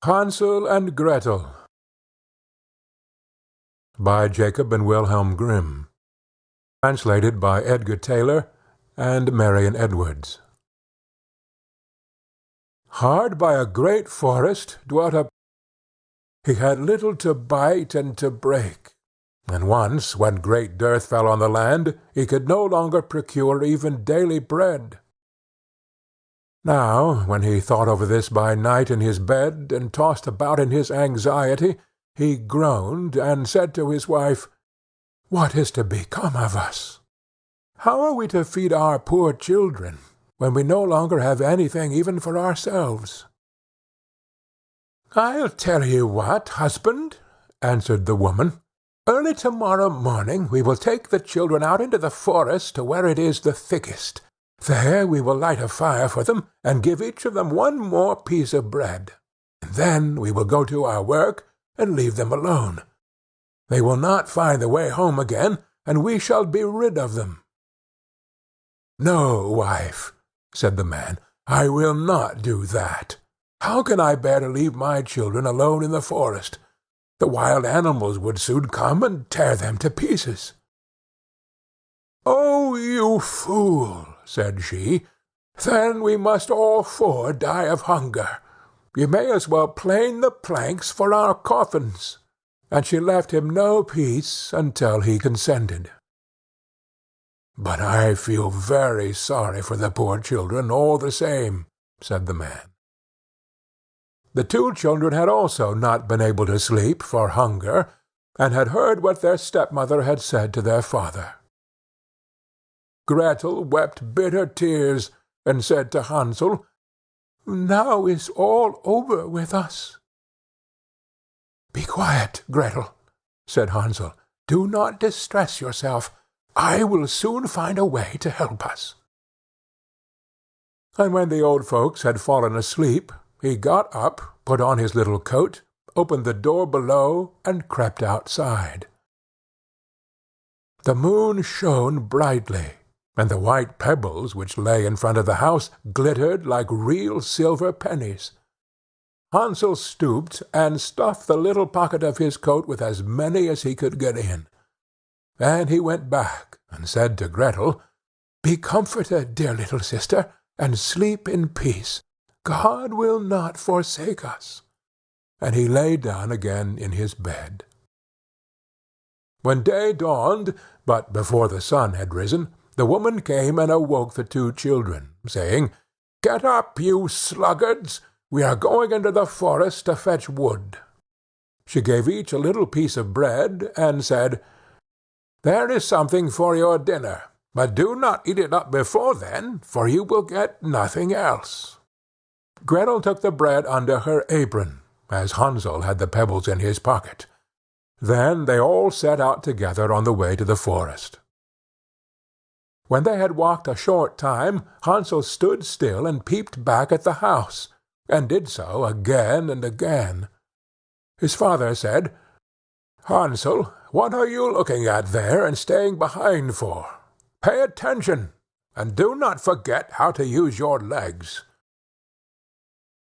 Hansel and Gretel, by Jacob and Wilhelm Grimm, translated by Edgar Taylor and Marion Edwards. Hard by a great forest dwelt a... He had little to bite and to break, and once, when great dearth fell on the land, he could no longer procure even daily bread. Now, when he thought over this by night in his bed, and tossed about in his anxiety, he groaned, and said to his wife, "What is to become of us? How are we to feed our poor children, when we no longer have anything even for ourselves?" "I'll tell you what, husband," answered the woman. "Early tomorrow morning we will take the children out into the forest to where it is the thickest. There we will light a fire for them, and give each of them one more piece of bread. And then we will go to our work, and leave them alone. They will not find the way home again, and we shall be rid of them." "No, wife," said the man, "I will not do that. How can I bear to leave my children alone in the forest? The wild animals would soon come and tear them to pieces." "Oh, you fool!" said she. "Then we must all four die of hunger. You may as well plane the planks for our coffins." And she left him no peace until he consented. "But I feel very sorry for the poor children, all the same," said the man. The two children had also not been able to sleep for hunger, and had heard what their stepmother had said to their father. Gretel wept bitter tears, and said to Hansel, "Now is all over with us." "Be quiet, Gretel," said Hansel. "Do not distress yourself. I will soon find a way to help us." And when the old folks had fallen asleep, he got up, put on his little coat, opened the door below, and crept outside. The moon shone brightly, and the white pebbles which lay in front of the house glittered like real silver pennies. Hansel stooped and stuffed the little pocket of his coat with as many as he could get in. Then he went back and said to Gretel, "Be comforted, dear little sister, and sleep in peace. God will not forsake us." And he lay down again in his bed. When day dawned, but before the sun had risen, the woman came and awoke the two children, saying, "Get up, you sluggards! We are going into the forest to fetch wood." She gave each a little piece of bread, and said, "There is something for your dinner, but do not eat it up before then, for you will get nothing else." Gretel took the bread under her apron, as Hansel had the pebbles in his pocket. Then they all set out together on the way to the forest. When they had walked a short time, Hansel stood still and peeped back at the house, and did so again and again. His father said, "Hansel, what are you looking at there and staying behind for? Pay attention, and do not forget how to use your legs."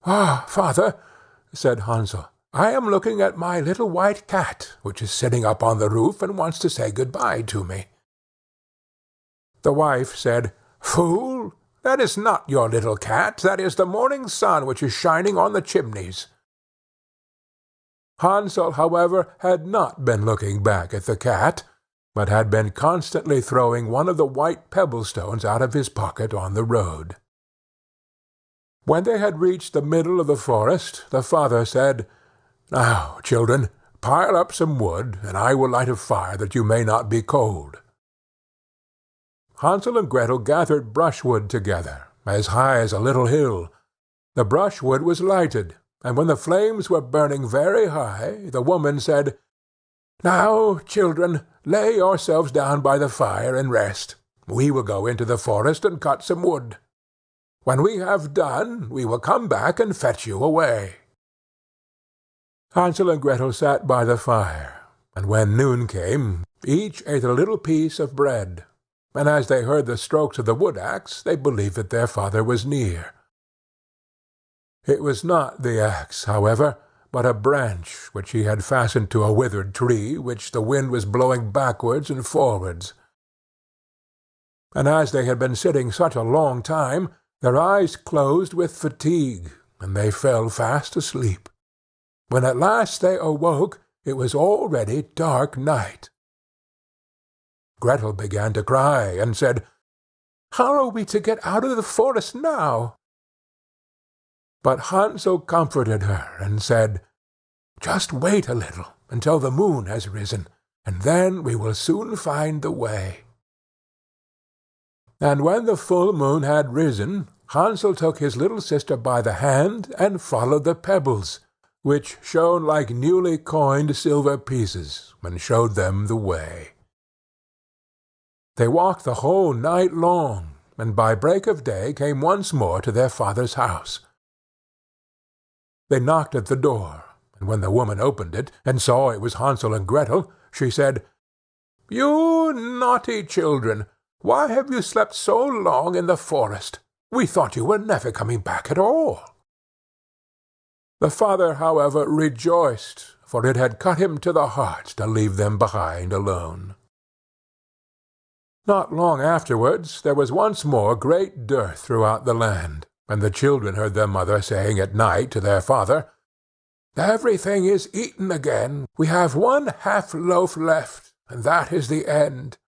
"Ah, father," said Hansel, "I am looking at my little white cat, which is sitting up on the roof and wants to say good-bye to me." The wife said, "Fool! That is not your little cat, that is the morning sun which is shining on the chimneys." Hansel, however, had not been looking back at the cat, but had been constantly throwing one of the white pebble-stones out of his pocket on the road. When they had reached the middle of the forest, the father said, "Now, children, pile up some wood, and I will light a fire that you may not be cold." Hansel and Gretel gathered brushwood together, as high as a little hill. The brushwood was lighted, and when the flames were burning very high, the woman said, "Now, children, lay yourselves down by the fire and rest. We will go into the forest and cut some wood. When we have done, we will come back and fetch you away." Hansel and Gretel sat by the fire, and when noon came, each ate a little piece of bread, and as they heard the strokes of the wood-axe, they believed that their father was near. It was not the axe, however, but a branch which he had fastened to a withered tree which the wind was blowing backwards and forwards. And as they had been sitting such a long time, their eyes closed with fatigue, and they fell fast asleep. When at last they awoke, it was already dark night. Gretel began to cry, and said, "How are we to get out of the forest now?" But Hansel comforted her, and said, "Just wait a little until the moon has risen, and then we will soon find the way." And when the full moon had risen, Hansel took his little sister by the hand, and followed the pebbles, which shone like newly coined silver pieces, and showed them the way. They walked the whole night long, and by break of day came once more to their father's house. They knocked at the door, and when the woman opened it, and saw it was Hansel and Gretel, she said, "You naughty children, why have you slept so long in the forest? We thought you were never coming back at all." The father, however, rejoiced, for it had cut him to the heart to leave them behind alone. Not long afterwards there was once more great dearth throughout the land, and the children heard their mother saying at night to their father, "Everything is eaten again. We have one half loaf left, and that is the end.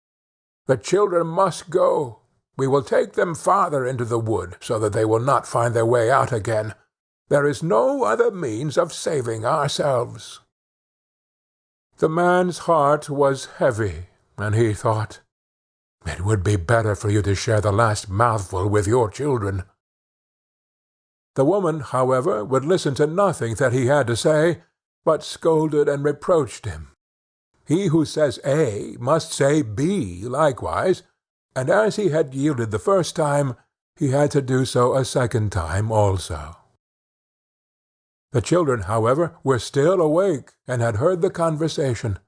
The children must go. We will take them farther into the wood, so that they will not find their way out again. There is no other means of saving ourselves." The man's heart was heavy, and he thought, "It would be better for you to share the last mouthful with your children." The woman, however, would listen to nothing that he had to say, but scolded and reproached him. He who says A must say B likewise, and as he had yielded the first time, he had to do so a second time also. The children, however, were still awake, and had heard the conversation.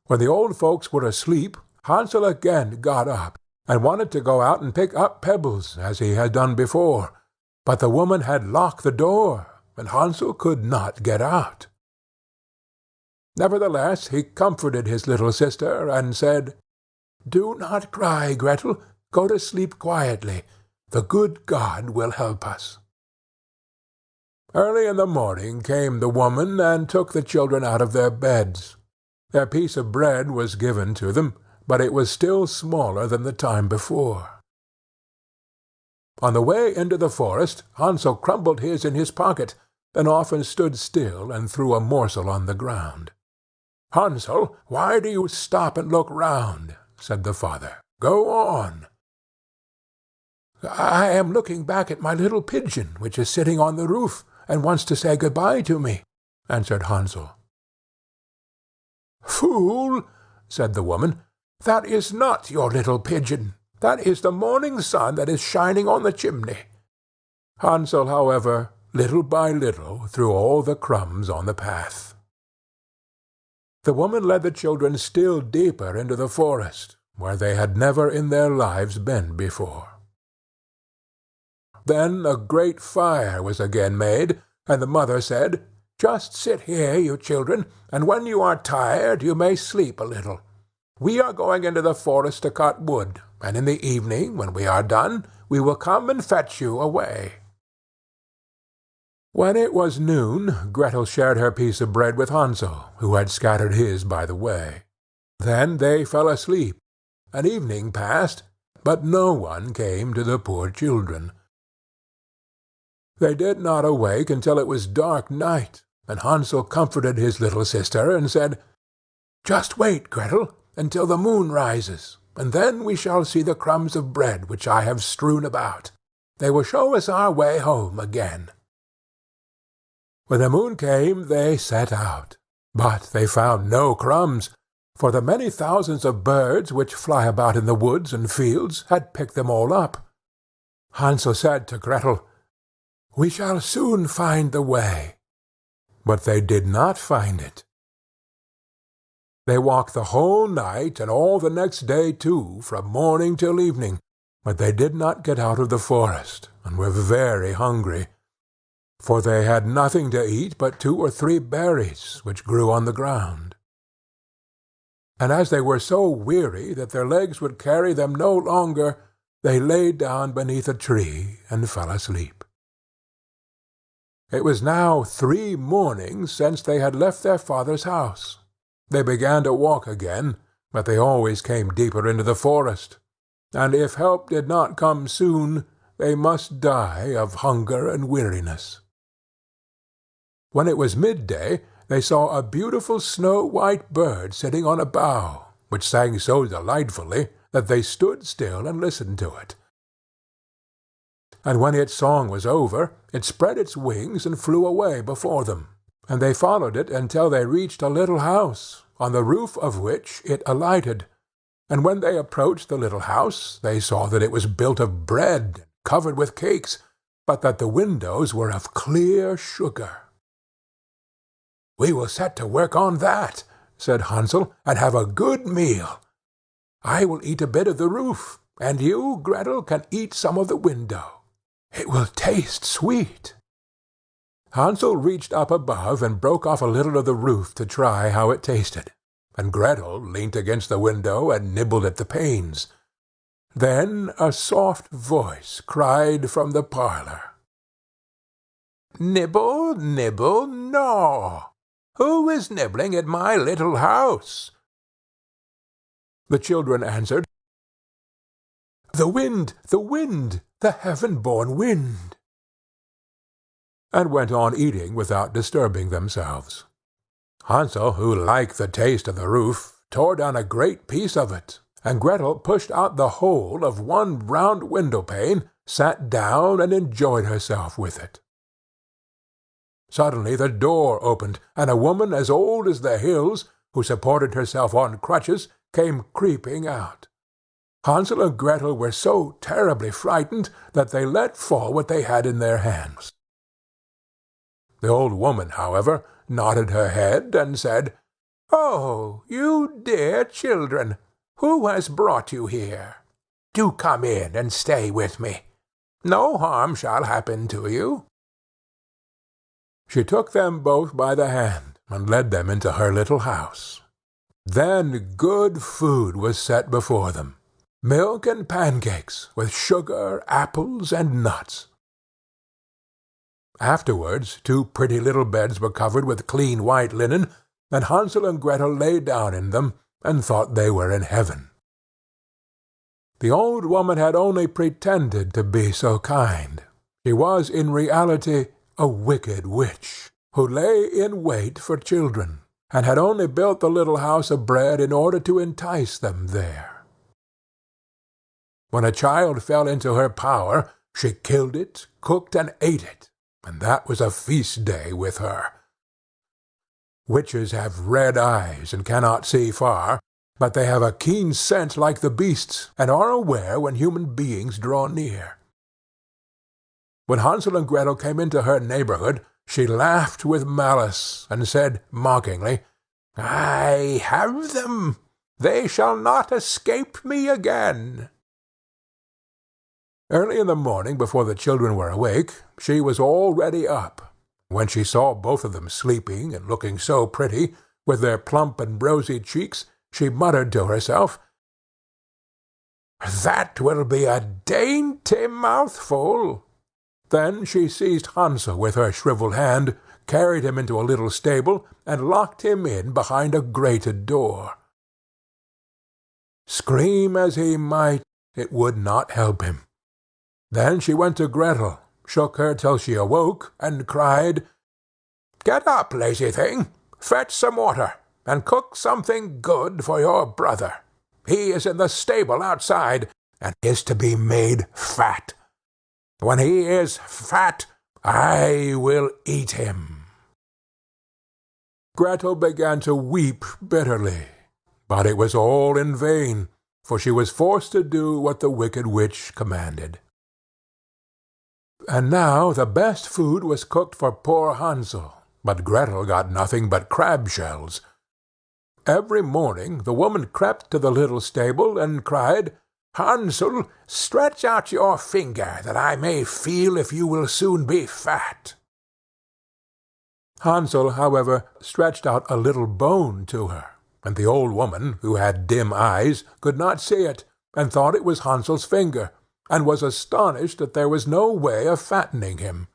When the old folks were asleep, Hansel again got up, and wanted to go out and pick up pebbles, as he had done before, but the woman had locked the door, and Hansel could not get out. Nevertheless he comforted his little sister, and said, "Do not cry, Gretel. Go to sleep quietly. The good God will help us." Early in the morning came the woman, and took the children out of their beds. Their piece of bread was given to them, but it was still smaller than the time before. On the way into the forest, Hansel crumbled his in his pocket, and often stood still and threw a morsel on the ground. "Hansel, why do you stop and look round?" said the father. "Go on." "I am looking back at my little pigeon, which is sitting on the roof, and wants to say good-bye to me," answered Hansel. "Fool!" said the woman, "that is not your little pigeon. That is the morning sun that is shining on the chimney." Hansel, however, little by little threw all the crumbs on the path. The woman led the children still deeper into the forest, where they had never in their lives been before. Then a great fire was again made, and the mother said, "Just sit here, you children, and when you are tired you may sleep a little. We are going into the forest to cut wood, and in the evening, when we are done, we will come and fetch you away." When it was noon, Gretel shared her piece of bread with Hansel, who had scattered his by the way. Then they fell asleep, and evening passed, but no one came to the poor children. They did not awake until it was dark night, and Hansel comforted his little sister, and said, "Just wait, Gretel, until the moon rises, and then we shall see the crumbs of bread which I have strewn about. They will show us our way home again." When the moon came they set out, but they found no crumbs, for the many thousands of birds which fly about in the woods and fields had picked them all up. Hansel said to Gretel, "We shall soon find the way." But they did not find it. They walked the whole night and all the next day too, from morning till evening, but they did not get out of the forest, and were very hungry, for they had nothing to eat but 2 or 3 berries which grew on the ground. And as they were so weary that their legs would carry them no longer, they lay down beneath a tree and fell asleep. It was now 3 mornings since they had left their father's house. They began to walk again, but they always came deeper into the forest, and if help did not come soon, they must die of hunger and weariness. When it was midday, they saw a beautiful snow-white bird sitting on a bough, which sang so delightfully that they stood still and listened to it. And when its song was over, it spread its wings and flew away before them, and they followed it until they reached a little house, on the roof of which it alighted. And when they approached the little house, they saw that it was built of bread, covered with cakes, but that the windows were of clear sugar. "We will set to work on that," said Hansel, "and have a good meal. I will eat a bit of the roof, and you, Gretel, can eat some of the window. It will taste sweet." Hansel reached up above and broke off a little of the roof to try how it tasted, and Gretel leant against the window and nibbled at the panes. Then a soft voice cried from the parlour, "Nibble, nibble, gnaw! Who is nibbling at my little house?" The children answered, "The wind, the heaven-born wind," and went on eating without disturbing themselves. Hansel, who liked the taste of the roof, tore down a great piece of it, and Gretel pushed out the whole of one round window-pane, sat down, and enjoyed herself with it. Suddenly the door opened, and a woman as old as the hills, who supported herself on crutches, came creeping out. Hansel and Gretel were so terribly frightened that they let fall what they had in their hands. The old woman, however, nodded her head and said, "Oh, you dear children, who has brought you here? Do come in and stay with me. No harm shall happen to you." She took them both by the hand and led them into her little house. Then good food was set before them, milk and pancakes, with sugar, apples, and nuts. Afterwards 2 pretty little beds were covered with clean white linen, and Hansel and Gretel lay down in them, and thought they were in heaven. The old woman had only pretended to be so kind. She was in reality a wicked witch, who lay in wait for children, and had only built the little house of bread in order to entice them there. When a child fell into her power, she killed it, cooked, and ate it, and that was a feast day with her. Witches have red eyes and cannot see far, but they have a keen scent like the beasts, and are aware when human beings draw near. When Hansel and Gretel came into her neighborhood, she laughed with malice, and said mockingly, "I have them! They shall not escape me again." Early in the morning, before the children were awake, she was already up. When she saw both of them sleeping and looking so pretty, with their plump and rosy cheeks, she muttered to herself, "That will be a dainty mouthful." Then she seized Hansel with her shriveled hand, carried him into a little stable, and locked him in behind a grated door. Scream as he might, it would not help him. Then she went to Gretel, shook her till she awoke, and cried, "Get up, lazy thing! Fetch some water, and cook something good for your brother. He is in the stable outside, and is to be made fat. When he is fat, I will eat him." Gretel began to weep bitterly, but it was all in vain, for she was forced to do what the wicked witch commanded. And now the best food was cooked for poor Hansel, but Gretel got nothing but crab shells. Every morning the woman crept to the little stable and cried, "Hansel, stretch out your finger, that I may feel if you will soon be fat." Hansel, however, stretched out a little bone to her, and the old woman, who had dim eyes, could not see it, and thought it was Hansel's finger, and was astonished that there was no way of fattening him.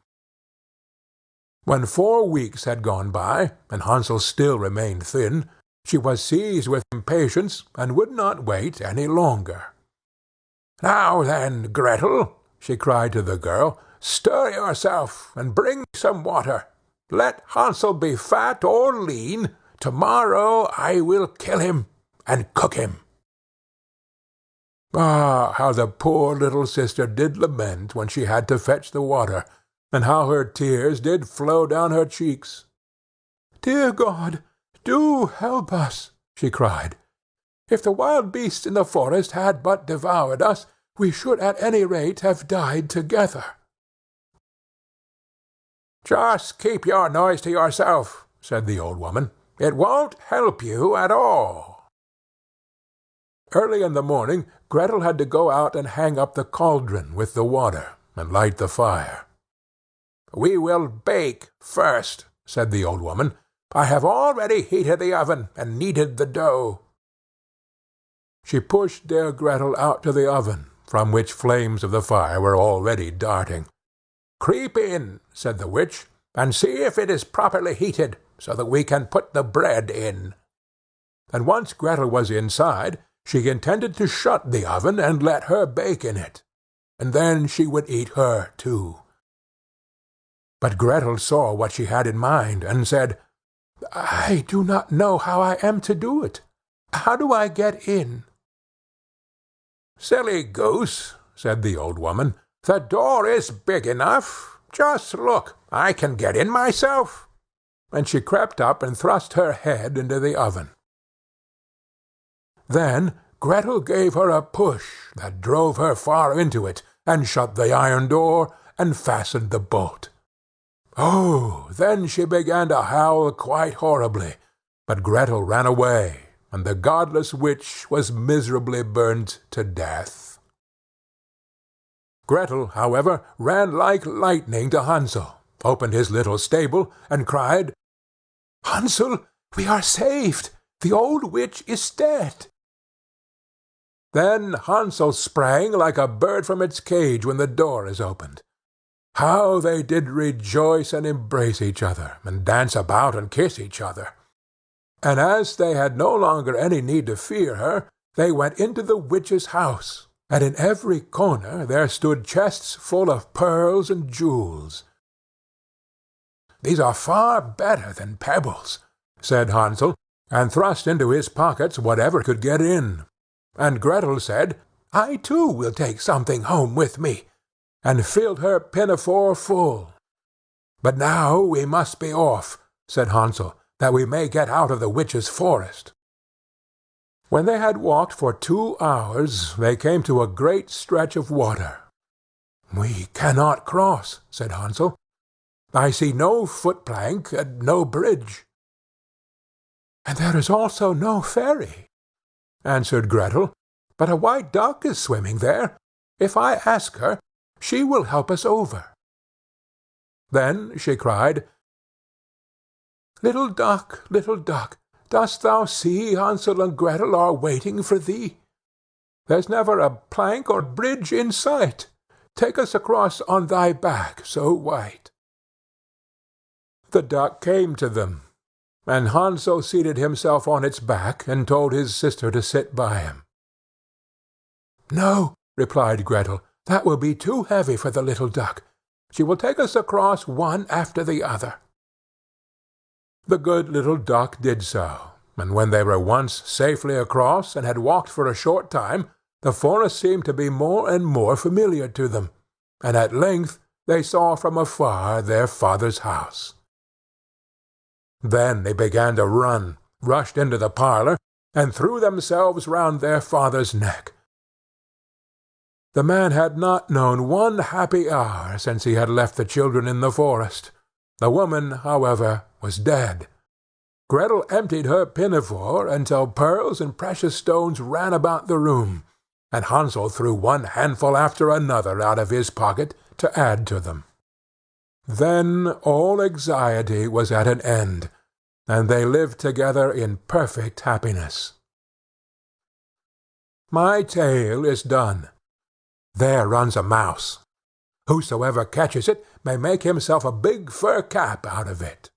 When 4 weeks had gone by, and Hansel still remained thin, she was seized with impatience, and would not wait any longer. "Now then, Gretel," she cried to the girl, "stir yourself, and bring some water. Let Hansel be fat or lean, tomorrow I will kill him, and cook him." Ah, how the poor little sister did lament when she had to fetch the water, and how her tears did flow down her cheeks. "Dear God, do help us," she cried. "If the wild beasts in the forest had but devoured us, we should at any rate have died together." "Just keep your noise to yourself," said the old woman. "It won't help you at all." Early in the morning Gretel had to go out and hang up the cauldron with the water, and light the fire. "We will bake first," said the old woman. "I have already heated the oven, and kneaded the dough." She pushed dear Gretel out to the oven, from which flames of the fire were already darting. "Creep in," said the witch, "and see if it is properly heated, so that we can put the bread in." And once Gretel was inside, she intended to shut the oven and let her bake in it, and then she would eat her too. But Gretel saw what she had in mind, and said, "I do not know how I am to do it. How do I get in?" "Silly goose," said the old woman, "the door is big enough. Just look, I can get in myself." And she crept up and thrust her head into the oven. Then Gretel gave her a push that drove her far into it, and shut the iron door, and fastened the bolt. Oh, then she began to howl quite horribly, but Gretel ran away, and the godless witch was miserably burnt to death. Gretel, however, ran like lightning to Hansel, opened his little stable, and cried, "Hansel, we are saved! The old witch is dead!" Then Hansel sprang like a bird from its cage when the door is opened. How they did rejoice and embrace each other, and dance about and kiss each other! And as they had no longer any need to fear her, they went into the witch's house, and in every corner there stood chests full of pearls and jewels. "These are far better than pebbles," said Hansel, and thrust into his pockets whatever could get in. And Gretel said, "I too will take something home with me," and filled her pinafore full. "But now we must be off," said Hansel, "that we may get out of the witch's forest." When they had walked for 2 hours, they came to a great stretch of water. "We cannot cross," said Hansel. "I see no foot-plank and no bridge." "And there is also no ferry," answered Gretel, "but a white duck is swimming there. If I ask her, she will help us over." Then she cried, little duck, dost thou see Hansel and Gretel are waiting for thee? There's never a plank or bridge in sight. Take us across on thy back so white." The duck came to them, and Hansel seated himself on its back, and told his sister to sit by him. "No," replied Gretel, "that will be too heavy for the little duck. She will take us across one after the other." The good little duck did so, and when they were once safely across, and had walked for a short time, the forest seemed to be more and more familiar to them, and at length they saw from afar their father's house. Then they began to run, rushed into the parlour, and threw themselves round their father's neck. The man had not known one happy hour since he had left the children in the forest. The woman, however, was dead. Gretel emptied her pinafore until pearls and precious stones ran about the room, and Hansel threw one handful after another out of his pocket to add to them. Then all anxiety was at an end, and they lived together in perfect happiness. My tale is done. There runs a mouse. Whosoever catches it may make himself a big fur cap out of it.